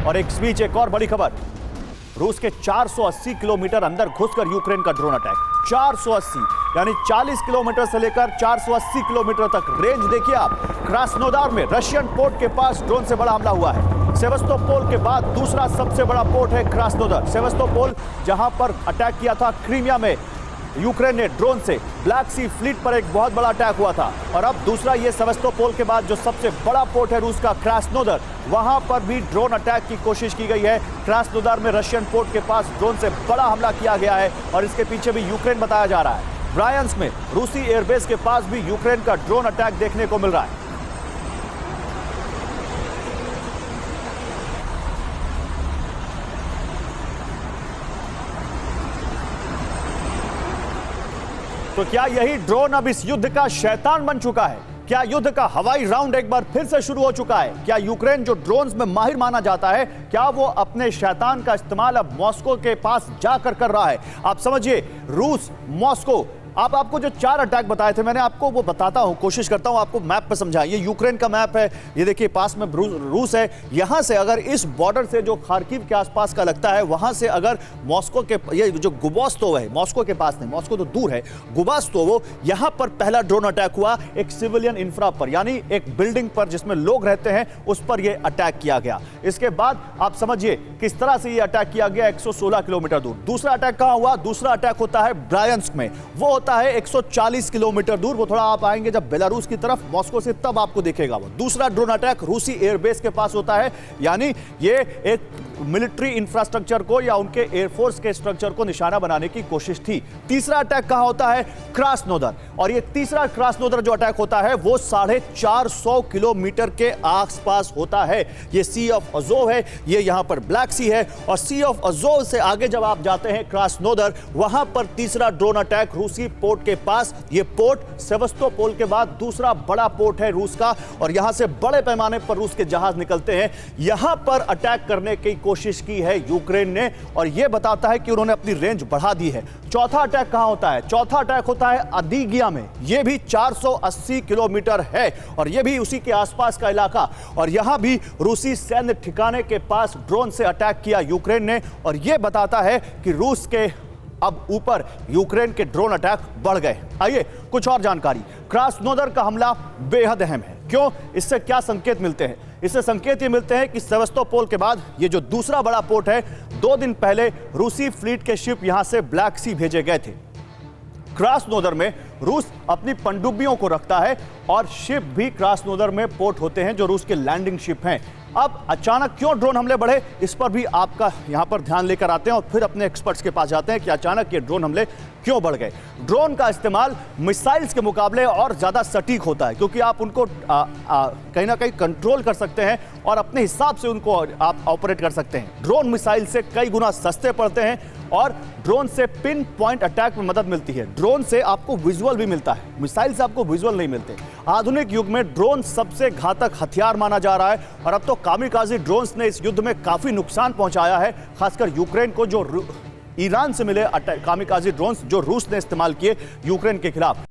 और एक बीच एक और बड़ी खबर, रूस के 480 किलोमीटर अंदर घुसकर यूक्रेन का ड्रोन अटैक। 480 यानी 40 किलोमीटर से लेकर 480 किलोमीटर तक रेंज देखिए आप। क्रास्नोदार में रशियन पोर्ट के पास ड्रोन से बड़ा हमला हुआ है। सेवास्तोपोल के बाद दूसरा सबसे बड़ा पोर्ट है क्रास्नोदार। सेवास्तोपोल जहां पर अटैक किया था क्रीमिया में यूक्रेन ने ड्रोन से, ब्लैक सी फ्लीट पर एक बहुत बड़ा अटैक हुआ था। और अब दूसरा ये सेवास्तोपोल के बाद जो सबसे बड़ा पोर्ट है रूस का क्रास्नोदार, वहां पर भी ड्रोन अटैक की कोशिश की गई है। क्रास्नोदार में रशियन पोर्ट के पास ड्रोन से बड़ा हमला किया गया है और इसके पीछे भी यूक्रेन बताया जा रहा है। ब्रायंस्क में रूसी एयरबेस के पास भी यूक्रेन का ड्रोन अटैक देखने को मिल रहा है। तो क्या यही ड्रोन अब इस युद्ध का शैतान बन चुका है? क्या युद्ध का हवाई राउंड एक बार फिर से शुरू हो चुका है? क्या यूक्रेन जो ड्रोन्स में माहिर माना जाता है, क्या वो अपने शैतान का इस्तेमाल अब मॉस्को के पास जाकर कर रहा है? आप समझिए, रूस, मॉस्को, आपको जो 4 अटैक बताए थे, मैंने आपको वो बताता हूं, कोशिश करता हूं आपको मैप पे समझाएं। ये यूक्रेन का मैप है, ये देखिए पास में रूस है। यहां से अगर इस बॉर्डर से जो खार्किव के आसपास का लगता है, वहां से अगर मॉस्को के, ये जो गुबास्तोव है, मॉस्को के पास नहीं, मॉस्को तो दूर है, गुबास्तोव, यहां पर पहला ड्रोन अटैक हुआ एक सिविलियन इंफ्रा पर, यानी एक बिल्डिंग पर जिसमें लोग रहते हैं, उस पर यह अटैक किया गया। इसके बाद आप समझिए किस तरह से यह अटैक किया गया 116 किलोमीटर दूर। दूसरा अटैक कहां हुआ? दूसरा अटैक होता है ब्रायंस्क में, वो होता है 140 किलोमीटर दूर। वो थोड़ा आप आएंगे जब बेलारूस की तरफ, मॉस्को से, तब आपको दिखेगा वो। दूसरा ड्रोन अटैक रूसी एयरबेस के पास होता है, यानी ये एक मिलिट्री इंफ्रास्ट्रक्चर को या उनके एयरफोर्स के स्ट्रक्चर को निशाना बनाने की कोशिश थी। तीसरा अटैक कहां होता है? क्रास्नोदार। और ये तीसरा क्रास्नोदार जो अटैक होता है वो 450 किलोमीटर के आसपास होता है। ये सी ऑफ अजोव है, ये यहां पर ब्लैक सी है, और सी ऑफ अजोव से आगे जब आप जाते हैं क्रास्नोदार, वहां पर तीसरा ड्रोन अटैक रूसी पोर्ट के पास। ये पोर्ट सेवास्तोपोल के बाद दूसरा बड़ा पोर्ट है रूस का, और यहां से बड़े पैमाने पर रूस के जहाज निकलते हैं। यहां पर अटैक करने की कोशिश की है यूक्रेन ने, और यह बताता है कि उन्होंने अपनी रेंज बढ़ा दी है। चौथा अटैक कहां होता है? चौथा अटैक होता है अदीगिया में, यह भी 480 किलोमीटर है और यह भी उसी के आसपास का इलाका। और यहां भी रूसी सैन्य ठिकाने के पास ड्रोन से अटैक किया यूक्रेन ने, और यह बताता है कि रूस के अब ऊपर यूक्रेन के ड्रोन अटैक बढ़ गए। आइए कुछ और जानकारी। क्रास्नोदार का हमला बेहद अहम है। क्यों? इससे क्या संकेत मिलते हैं? इससे संकेत ये मिलते हैं कि सेवास्तोपोल के बाद ये जो दूसरा बड़ा पोर्ट है, 2 दिन पहले रूसी फ्लीट के शिप यहां से ब्लैक सी भेजे गए थे। क्रास्नोदार में रूस अपनी पनडुब्बियों को रखता है और शिप भी क्रास्नोदार में पोर्ट होते हैं जो रूस के लैंडिंग शिप हैं। अब अचानक क्यों ड्रोन हमले बढ़े, इस पर भी आपका यहां पर ध्यान लेकर आते हैं और फिर अपने एक्सपर्ट्स के पास जाते हैं कि अचानक ये ड्रोन हमले क्यों बढ़ गए। ड्रोन का इस्तेमाल मिसाइल्स के मुकाबले और ज़्यादा सटीक होता है, क्योंकि आप उनको कहीं ना कहीं कंट्रोल कर सकते हैं और अपने हिसाब से उनको आप ऑपरेट कर सकते हैं। ड्रोन मिसाइल से कई गुना सस्ते पड़ते हैं और ड्रोन से पिन पॉइंट अटैक में मदद मिलती है। ड्रोन से आपको विजुअल भी मिलता है, मिसाइल से आपको विजुअल नहीं मिलते। आधुनिक युग में ड्रोन सबसे घातक हथियार माना जा रहा है, और अब तो कामिकाज़ी ड्रोन्स ने इस युद्ध में काफ़ी नुकसान पहुंचाया है, खासकर यूक्रेन को, जो ईरान से मिले कामिकाज़ी ड्रोन्स जो रूस ने इस्तेमाल किए यूक्रेन के खिलाफ।